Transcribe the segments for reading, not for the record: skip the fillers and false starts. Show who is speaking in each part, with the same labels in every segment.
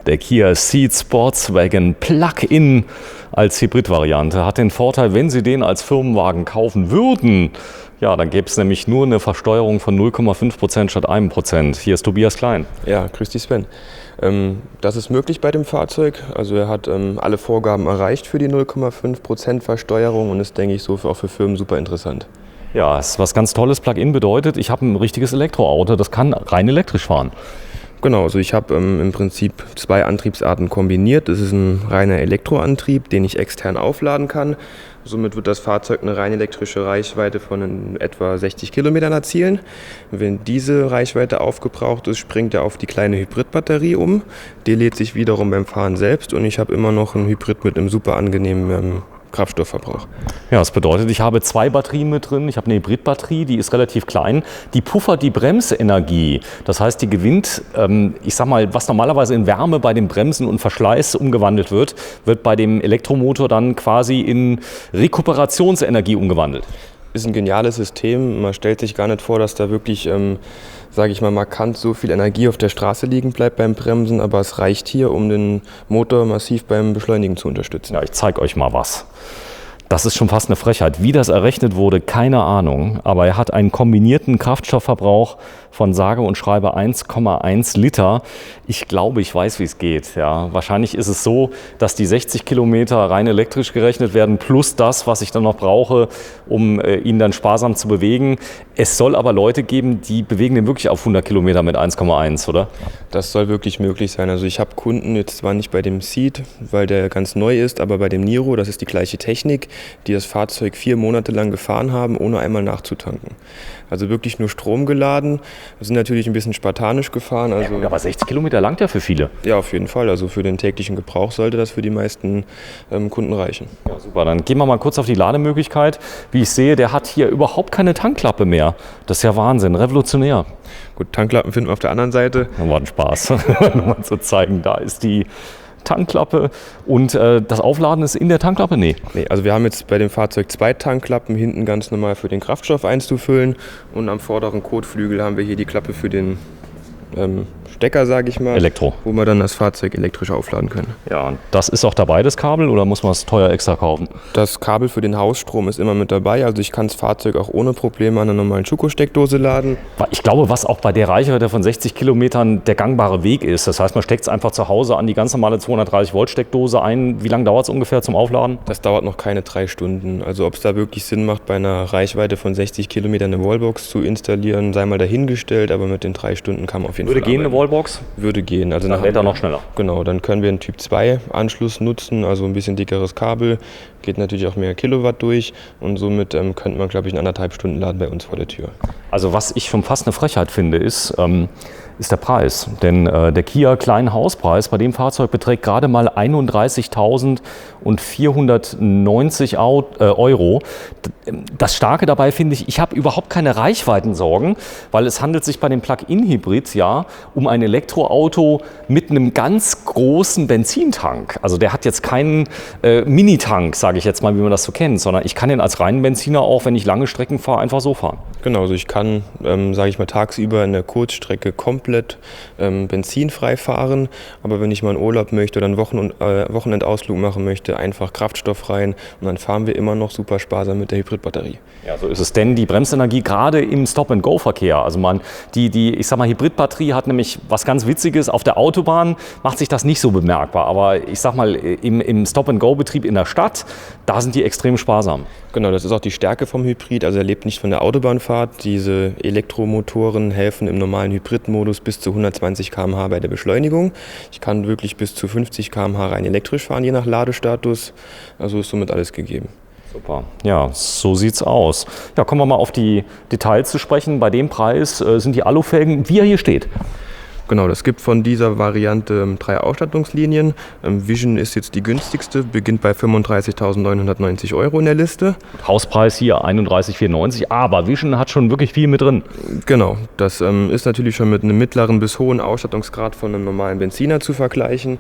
Speaker 1: Der Kia Ceed Sportswagen Plug-in als Hybridvariante hat den Vorteil, wenn Sie den als Firmenwagen kaufen würden, ja, dann gäbe es nämlich nur eine Versteuerung von 0,5% statt 1%. Hier ist Tobias Klein.
Speaker 2: Ja, grüß dich Sven. Das ist möglich bei dem Fahrzeug. Also er hat alle Vorgaben erreicht für die 0,5% Versteuerung und ist, denke ich, so auch für Firmen super interessant.
Speaker 1: Ja, es ist was ganz Tolles. Plug-in bedeutet, ich habe ein richtiges Elektroauto, das kann rein elektrisch fahren.
Speaker 2: Genau, also ich habe im Prinzip zwei Antriebsarten kombiniert. Das ist ein reiner Elektroantrieb, den ich extern aufladen kann. Somit wird das Fahrzeug eine rein elektrische Reichweite von etwa 60 Kilometern erzielen. Wenn diese Reichweite aufgebraucht ist, springt er auf die kleine Hybridbatterie um. Die lädt sich wiederum beim Fahren selbst und ich habe immer noch einen Hybrid mit einem super angenehmen Kraftstoffverbrauch.
Speaker 1: Ja, das bedeutet, ich habe zwei Batterien mit drin. Ich habe eine Hybridbatterie, die ist relativ klein. Die puffert die Bremsenergie. Das heißt, die gewinnt, ich sag mal, was normalerweise in Wärme bei den Bremsen und Verschleiß umgewandelt wird, wird bei dem Elektromotor dann quasi in Rekuperationsenergie umgewandelt.
Speaker 2: Ist ein geniales System. Man stellt sich gar nicht vor, dass da wirklich, sage ich mal, markant so viel Energie auf der Straße liegen bleibt beim Bremsen, aber es reicht hier, um den Motor massiv beim Beschleunigen zu unterstützen.
Speaker 1: Ja, ich zeige euch mal was. Das ist schon fast eine Frechheit. Wie das errechnet wurde, keine Ahnung. Aber er hat einen kombinierten Kraftstoffverbrauch von sage und schreibe 1,1 Liter. Ich glaube, ich weiß, wie es geht. Ja, wahrscheinlich ist es so, dass die 60 Kilometer rein elektrisch gerechnet werden, plus das, was ich dann noch brauche, um ihn dann sparsam zu bewegen. Es soll aber Leute geben, die bewegen den wirklich auf 100 Kilometer mit 1,1, oder?
Speaker 2: Das soll wirklich möglich sein. Also ich habe Kunden, jetzt zwar nicht bei dem Ceed, weil der ganz neu ist, aber bei dem Niro, das ist die gleiche Technik, die das Fahrzeug 4 Monate lang gefahren haben, ohne einmal nachzutanken. Also wirklich nur Strom geladen. Wir sind natürlich ein bisschen spartanisch gefahren. Also
Speaker 1: ja, aber 60 Kilometer langt ja für viele.
Speaker 2: Ja, auf jeden Fall. Also für den täglichen Gebrauch sollte das für die meisten Kunden reichen.
Speaker 1: Ja, super. Dann gehen wir mal kurz auf die Lademöglichkeit. Wie ich sehe, der hat hier überhaupt keine Tankklappe mehr. Das ist ja Wahnsinn, revolutionär.
Speaker 2: Gut, Tankklappen finden wir auf der anderen Seite.
Speaker 1: Das war ein Spaß, nur mal zu zeigen, da ist die Tankklappe und das Aufladen ist in der Tankklappe? Nee,
Speaker 2: also wir haben jetzt bei dem Fahrzeug 2 Tankklappen, hinten ganz normal für den Kraftstoff einzufüllen und am vorderen Kotflügel haben wir hier die Klappe für den Stecker, sage ich mal,
Speaker 1: Elektro,
Speaker 2: wo wir dann das Fahrzeug elektrisch aufladen können.
Speaker 1: Ja, und das ist auch dabei, das Kabel, oder muss man es teuer extra kaufen?
Speaker 2: Das Kabel für den Hausstrom ist immer mit dabei, also ich kann das Fahrzeug auch ohne Probleme an einer normalen Schuko-Steckdose laden.
Speaker 1: Ich glaube, was auch bei der Reichweite von 60 Kilometern der gangbare Weg ist, das heißt, man steckt es einfach zu Hause an die ganz normale 230 Volt Steckdose ein. Wie lange dauert es ungefähr zum Aufladen?
Speaker 2: Das dauert noch keine 3 Stunden, also ob es da wirklich Sinn macht, bei einer Reichweite von 60 Kilometern eine Wallbox zu installieren, sei mal dahingestellt, aber mit den 3 Stunden kann man auf jeden Fall
Speaker 1: Würde gehen,
Speaker 2: arbeiten.
Speaker 1: Eine Wallbox?
Speaker 2: Würde gehen. Also
Speaker 1: dann lädt er noch schneller.
Speaker 2: Genau, dann können wir einen Typ 2 Anschluss nutzen, also ein bisschen dickeres Kabel, geht natürlich auch mehr Kilowatt durch und somit könnte man, glaube ich, in 1,5 Stunden laden bei uns vor der Tür. Also
Speaker 1: was ich schon fast eine Frechheit finde, ist der Preis. Denn der Kia Kleinhauspreis bei dem Fahrzeug beträgt gerade mal 31.490 Euro. Das Starke dabei finde ich habe überhaupt keine Reichweitensorgen, weil es handelt sich bei dem Plug-in-Hybrid ja um ein Elektroauto mit einem ganz großen Benzintank. Also der hat jetzt keinen Minitank, sage ich jetzt mal, wie man das so kennt, sondern ich kann den als reinen Benziner auch, wenn ich lange Strecken fahre, einfach so fahren.
Speaker 2: Genau, also ich kann, sage ich mal, tagsüber in der Kurzstrecke komplett benzinfrei fahren, aber wenn ich mal einen Urlaub möchte oder einen Wochenendausflug machen möchte, einfach Kraftstoff rein und dann fahren wir immer noch super sparsam mit der Hybridbatterie.
Speaker 1: Ja, so ist es, denn die Bremsenergie gerade im Stop-and-Go-Verkehr, also ich sag mal, Hybridbatterie hat nämlich was ganz Witziges, auf der Autobahn macht sich das nicht so bemerkbar, aber ich sag mal, im Stop-and-Go-Betrieb in der Stadt, da sind die extrem sparsam.
Speaker 2: Genau, das ist auch die Stärke vom Hybrid, also er lebt nicht von der Autobahnfahrt, diese Elektromotoren helfen im normalen Hybridmodus bis zu 120 km/h bei der Beschleunigung. Ich kann wirklich bis zu 50 km/h rein elektrisch fahren, je nach Ladestatus, also ist somit alles gegeben.
Speaker 1: Super, ja, so sieht's aus. Ja, kommen wir mal auf die Details zu sprechen. Bei dem Preis sind die Alufelgen, wie er hier steht.
Speaker 2: Genau, das gibt von dieser Variante 3 Ausstattungslinien. Vision ist jetzt die günstigste, beginnt bei 35.990 Euro in der Liste.
Speaker 1: Hauspreis hier 31.490, aber Vision hat schon wirklich viel mit drin.
Speaker 2: Genau, das ist natürlich schon mit einem mittleren bis hohen Ausstattungsgrad von einem normalen Benziner zu vergleichen.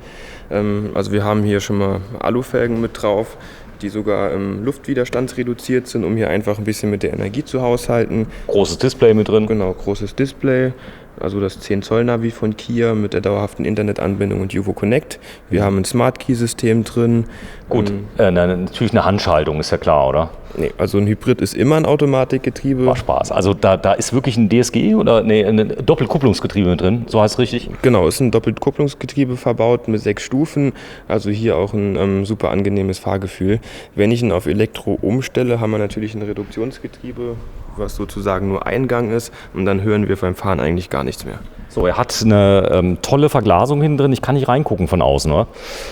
Speaker 2: Also wir haben hier schon mal Alufelgen mit drauf, die sogar luftwiderstandsreduziert sind, um hier einfach ein bisschen mit der Energie zu haushalten.
Speaker 1: Großes Display mit drin.
Speaker 2: Genau, großes Display. Also das 10-Zoll-Navi von Kia mit der dauerhaften Internetanbindung und UFO Connect. Wir haben ein Smart-Key-System drin.
Speaker 1: Gut, natürlich eine Handschaltung, ist ja klar, oder?
Speaker 2: Nee, also ein Hybrid ist immer ein Automatikgetriebe.
Speaker 1: War Spaß. Also da ist wirklich ein DSG oder ein Doppelkupplungsgetriebe mit drin, so heißt es richtig?
Speaker 2: Genau, ist ein Doppelkupplungsgetriebe verbaut mit 6 Stufen. Also hier auch ein super angenehmes Fahrgefühl. Wenn ich ihn auf Elektro umstelle, haben wir natürlich ein Reduktionsgetriebe, was sozusagen nur Eingang ist. Und dann hören wir beim Fahren eigentlich gar nichts mehr.
Speaker 1: So, er hat eine tolle Verglasung hinten drin. Ich kann nicht reingucken von außen, oder?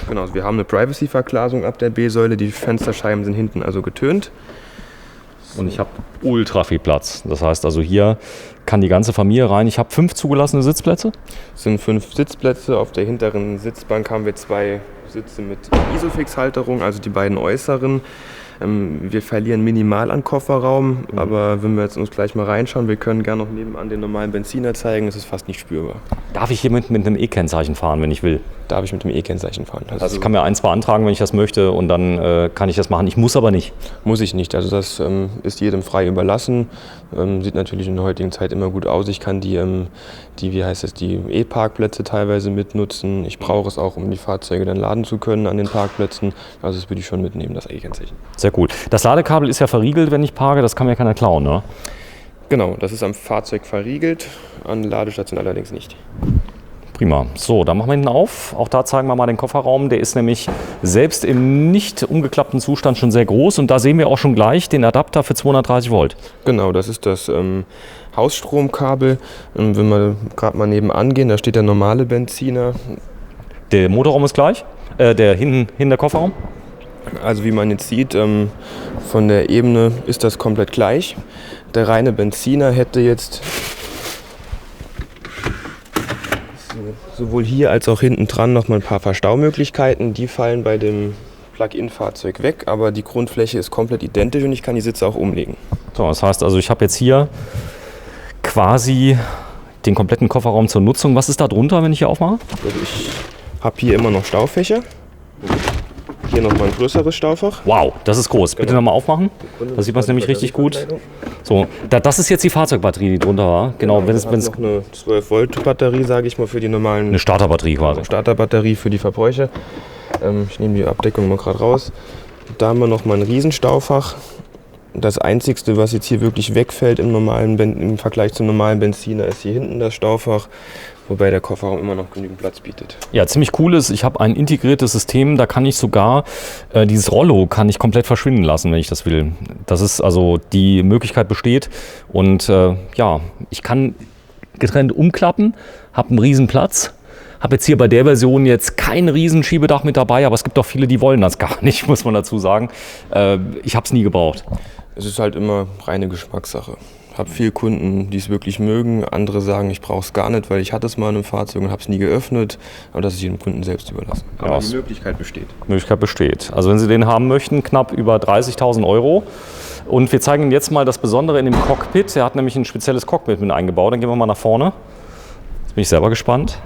Speaker 2: Genau, also wir haben eine Privacy-Verglasung ab der B-Säule. Die Fensterscheiben sind hinten also getönt.
Speaker 1: Und ich habe ultra viel Platz. Das heißt also, hier kann die ganze Familie rein. Ich habe 5 zugelassene Sitzplätze.
Speaker 2: Es sind 5 Sitzplätze. Auf der hinteren Sitzbank haben wir 2 Sitze mit Isofix-Halterung, also die beiden äußeren. Wir verlieren minimal an Kofferraum, aber wenn wir jetzt uns gleich mal reinschauen, wir können gerne noch nebenan den normalen Benziner zeigen, es ist fast nicht spürbar.
Speaker 1: Darf ich hier mit einem E-Kennzeichen fahren, wenn ich will?
Speaker 2: Darf ich mit dem E-Kennzeichen fahren.
Speaker 1: Also ich kann mir 1 beantragen, wenn ich das möchte, und dann kann ich das machen. Ich muss aber nicht.
Speaker 2: Muss ich nicht, also das ist jedem frei überlassen. Sieht natürlich in der heutigen Zeit immer gut aus. Ich kann die E-Parkplätze teilweise mitnutzen. Ich brauche es auch, um die Fahrzeuge dann laden zu können an den Parkplätzen. Also das würde ich schon mitnehmen, das E-Kennzeichen.
Speaker 1: Sehr gut. Das Ladekabel ist ja verriegelt, wenn ich parke. Das kann mir keiner klauen, ne?
Speaker 2: Genau, das ist am Fahrzeug verriegelt, an der Ladestation allerdings nicht.
Speaker 1: Prima. So, dann machen wir hinten auf. Auch da zeigen wir mal den Kofferraum. Der ist nämlich selbst im nicht umgeklappten Zustand schon sehr groß. Und da sehen wir auch schon gleich den Adapter für 230 Volt.
Speaker 2: Genau, das ist das Hausstromkabel. Wenn wir gerade mal nebenan gehen, da steht der normale Benziner.
Speaker 1: Der Motorraum ist gleich? Hinten der Kofferraum?
Speaker 2: Also wie man jetzt sieht, von der Ebene ist das komplett gleich. Der reine Benziner hätte jetzt sowohl hier als auch hinten dran noch mal ein paar Verstaumöglichkeiten. Die fallen bei dem Plug-in-Fahrzeug weg, aber die Grundfläche ist komplett identisch und ich kann die Sitze auch umlegen.
Speaker 1: So, das heißt also, ich habe jetzt hier quasi den kompletten Kofferraum zur Nutzung. Was ist da drunter, wenn ich hier aufmache?
Speaker 2: Also ich habe hier immer noch Staufächer. Hier nochmal ein größeres Staufach.
Speaker 1: Wow, das ist groß. Bitte nochmal aufmachen. Da sieht man es nämlich richtig gut. So, das ist jetzt die Fahrzeugbatterie, die drunter war. Genau, wenn es
Speaker 2: noch eine 12-Volt-Batterie, sage ich mal, für die normalen...
Speaker 1: Eine Starterbatterie quasi.
Speaker 2: Starterbatterie für die Verbräuche. Ich nehme die Abdeckung mal gerade raus. Da haben wir nochmal ein Riesenstaufach. Das Einzigste, was jetzt hier wirklich wegfällt im Vergleich zum normalen Benziner, ist hier hinten das Staufach, wobei der Kofferraum immer noch genügend Platz bietet.
Speaker 1: Ja, ziemlich cool ist, ich habe ein integriertes System, da kann ich sogar dieses Rollo kann ich komplett verschwinden lassen, wenn ich das will. Das ist also, die Möglichkeit besteht und ich kann getrennt umklappen, habe einen riesen Platz. Habe jetzt hier bei der Version jetzt kein Riesenschiebedach mit dabei, aber es gibt auch viele, die wollen das gar nicht, muss man dazu sagen. Ich habe es nie gebraucht.
Speaker 2: Es ist halt immer reine Geschmackssache. Ich habe viele Kunden, die es wirklich mögen. Andere sagen, ich brauche es gar nicht, weil ich hatte es mal in einem Fahrzeug und habe es nie geöffnet. Aber das ist jedem Kunden selbst überlassen. Aber
Speaker 1: ja,
Speaker 2: die Möglichkeit besteht.
Speaker 1: Möglichkeit besteht. Also wenn Sie den haben möchten, knapp über 30.000 €. Und wir zeigen Ihnen jetzt mal das Besondere in dem Cockpit. Er hat nämlich ein spezielles Cockpit mit eingebaut. Dann gehen wir mal nach vorne. Jetzt bin ich selber gespannt.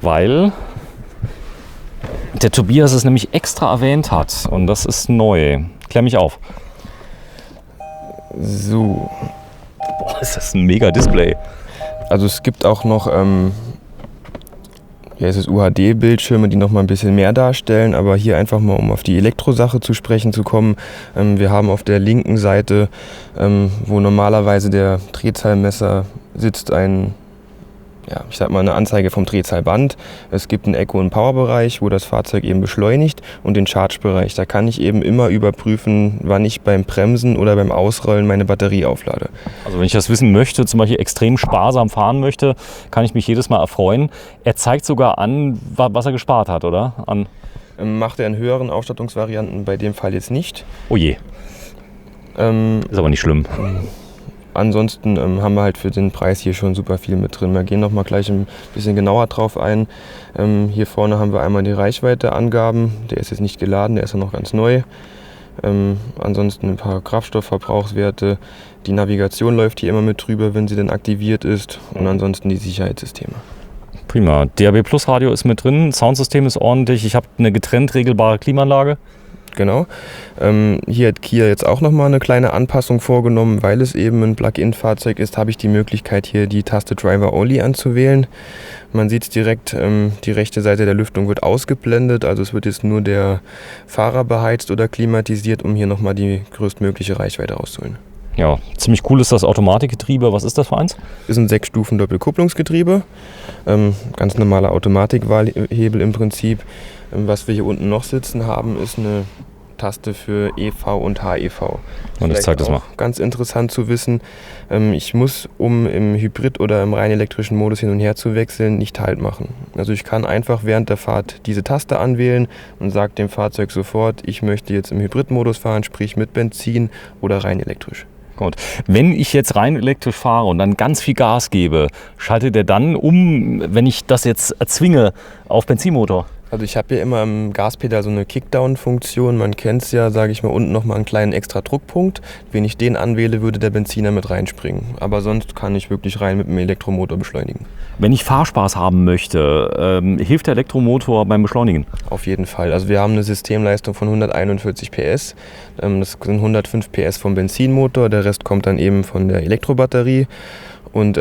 Speaker 1: Weil der Tobias es nämlich extra erwähnt hat. Und das ist neu. Klär mich auf.
Speaker 2: So.
Speaker 1: Boah, ist das ein mega Display.
Speaker 2: Also es gibt auch noch es ist UHD-Bildschirme, die noch mal ein bisschen mehr darstellen. Aber hier einfach mal, um auf die Elektrosache zu sprechen zu kommen. Wir haben auf der linken Seite, wo normalerweise der Drehzahlmesser sitzt, eine Anzeige vom Drehzahlband. Es gibt einen Eco- und Power-Bereich, wo das Fahrzeug eben beschleunigt, und den Charge-Bereich. Da kann ich eben immer überprüfen, wann ich beim Bremsen oder beim Ausrollen meine Batterie auflade.
Speaker 1: Also wenn ich das wissen möchte, zum Beispiel extrem sparsam fahren möchte, kann ich mich jedes Mal erfreuen. Er zeigt sogar an, was er gespart hat, oder?
Speaker 2: Macht er in höheren Ausstattungsvarianten bei dem Fall jetzt nicht.
Speaker 1: Oh je. Ist aber nicht schlimm.
Speaker 2: Ansonsten haben wir halt für den Preis hier schon super viel mit drin. Wir gehen noch mal gleich ein bisschen genauer drauf ein. Hier vorne haben wir einmal die Reichweiteangaben. Der ist jetzt nicht geladen, der ist ja noch ganz neu. Ansonsten ein paar Kraftstoffverbrauchswerte. Die Navigation läuft hier immer mit drüber, wenn sie denn aktiviert ist. Und ansonsten die Sicherheitssysteme.
Speaker 1: Prima. DAB+ Radio ist mit drin, Soundsystem ist ordentlich. Ich habe eine getrennt regelbare Klimaanlage.
Speaker 2: Genau. Hier hat Kia jetzt auch nochmal eine kleine Anpassung vorgenommen, weil es eben ein Plug-in-Fahrzeug ist, habe ich die Möglichkeit, hier die Taste Driver Only anzuwählen. Man sieht es direkt, die rechte Seite der Lüftung wird ausgeblendet, also es wird jetzt nur der Fahrer beheizt oder klimatisiert, um hier nochmal die größtmögliche Reichweite rauszuholen.
Speaker 1: Ja, ziemlich cool ist das Automatikgetriebe. Was ist das für eins?
Speaker 2: Ist ein 6-Stufen-Doppelkupplungsgetriebe, ganz normaler Automatikwahlhebel im Prinzip. Was wir hier unten noch sitzen haben, ist eine Taste für EV und HEV.
Speaker 1: Und ich zeige das mal.
Speaker 2: Ganz interessant zu wissen, ich muss, um im Hybrid- oder im rein elektrischen Modus hin und her zu wechseln, nicht Halt machen. Also ich kann einfach während der Fahrt diese Taste anwählen und sage dem Fahrzeug sofort, ich möchte jetzt im Hybrid-Modus fahren, sprich mit Benzin oder rein elektrisch.
Speaker 1: Gut. Wenn ich jetzt rein elektrisch fahre und dann ganz viel Gas gebe, schaltet er dann um, wenn ich das jetzt erzwinge, auf Benzinmotor?
Speaker 2: Also ich habe hier immer am Gaspedal so eine Kickdown-Funktion. Man kennt es ja, sage ich mal, unten nochmal einen kleinen extra Druckpunkt. Wenn ich den anwähle, würde der Benziner mit reinspringen. Aber sonst kann ich wirklich rein mit dem Elektromotor beschleunigen.
Speaker 1: Wenn ich Fahrspaß haben möchte, hilft der Elektromotor beim Beschleunigen?
Speaker 2: Auf jeden Fall. Also wir haben eine Systemleistung von 141 PS. Das sind 105 PS vom Benzinmotor. Der Rest kommt dann eben von der Elektrobatterie. Und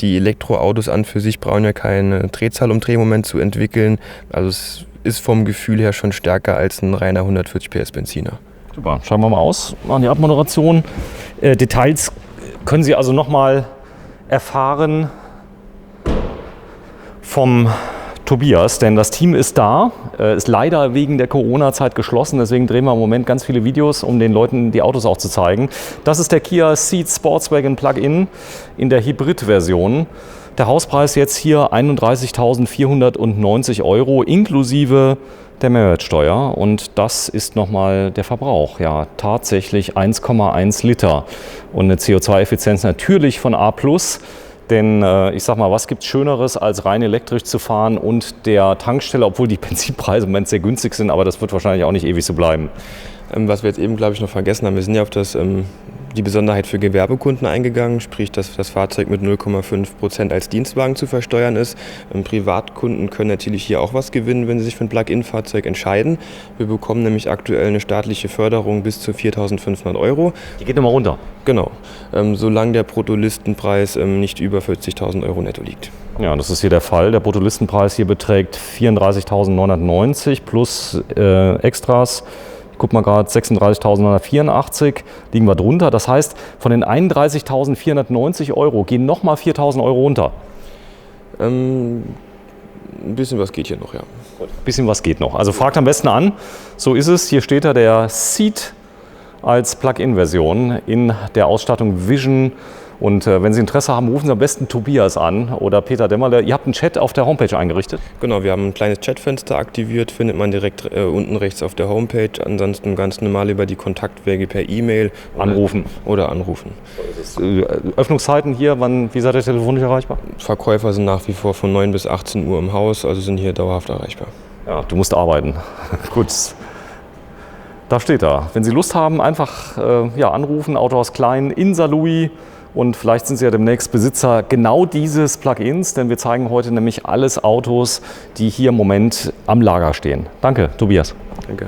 Speaker 2: die Elektroautos an für sich brauchen ja keine Drehzahl, um Drehmoment zu entwickeln. Also es ist vom Gefühl her schon stärker als ein reiner 140 PS Benziner.
Speaker 1: Super, schauen wir mal aus, machen die Abmoderation. Details können Sie also nochmal erfahren vom Tobias, denn das Team ist da, ist leider wegen der Corona-Zeit geschlossen, deswegen drehen wir im Moment ganz viele Videos, um den Leuten die Autos auch zu zeigen. Das ist der Kia Ceed Sportswagen Plug-in in der Hybrid-Version. Der Hauspreis jetzt hier 31.490 € inklusive der Mehrwertsteuer und das ist nochmal der Verbrauch. Ja, tatsächlich 1,1 Liter und eine CO2-Effizienz natürlich von A+. Denn ich sag mal, was gibt es Schöneres, als rein elektrisch zu fahren und der Tankstelle, obwohl die Benzinpreise im Moment sehr günstig sind, aber das wird wahrscheinlich auch nicht ewig so bleiben.
Speaker 2: Was wir jetzt eben, glaube ich, noch vergessen haben, wir sind ja auf die Besonderheit für Gewerbekunden eingegangen, sprich, dass das Fahrzeug mit 0,5% als Dienstwagen zu versteuern ist. Privatkunden können natürlich hier auch was gewinnen, wenn sie sich für ein Plug-in-Fahrzeug entscheiden. Wir bekommen nämlich aktuell eine staatliche Förderung bis zu 4.500 €.
Speaker 1: Die geht nochmal runter?
Speaker 2: Genau, solange der Bruttolistenpreis nicht über 40.000 € netto liegt.
Speaker 1: Ja, das ist hier der Fall. Der Bruttolistenpreis hier beträgt 34.990 plus Extras. Ich gucke mal gerade, 36.984 liegen wir drunter. Das heißt, von den 31.490 € gehen nochmal 4.000 € runter.
Speaker 2: Ein bisschen was geht hier noch, ja.
Speaker 1: Ein bisschen was geht noch. Also fragt am besten an. So ist es. Hier steht da der Ceed als Plug-in-Version in der Ausstattung Vision. Und wenn Sie Interesse haben, rufen Sie am besten Tobias an oder Peter Dämmerle. Ihr habt einen Chat auf der Homepage eingerichtet?
Speaker 2: Genau, wir haben ein kleines Chatfenster aktiviert, findet man direkt unten rechts auf der Homepage. Ansonsten ganz normal über die Kontaktwege per E-Mail.
Speaker 1: Anrufen.
Speaker 2: Oder anrufen.
Speaker 1: Öffnungszeiten hier, wie seid ihr telefonisch erreichbar?
Speaker 2: Verkäufer sind nach wie vor von 9 bis 18 Uhr im Haus, also sind hier dauerhaft erreichbar.
Speaker 1: Ja, du musst arbeiten. Gut. Da steht da. Wenn Sie Lust haben, einfach anrufen, Autohaus Klein in Saarlouis. Und vielleicht sind Sie ja demnächst Besitzer genau dieses Plug-ins, denn wir zeigen heute nämlich alles Autos, die hier im Moment am Lager stehen. Danke, Tobias.
Speaker 2: Danke.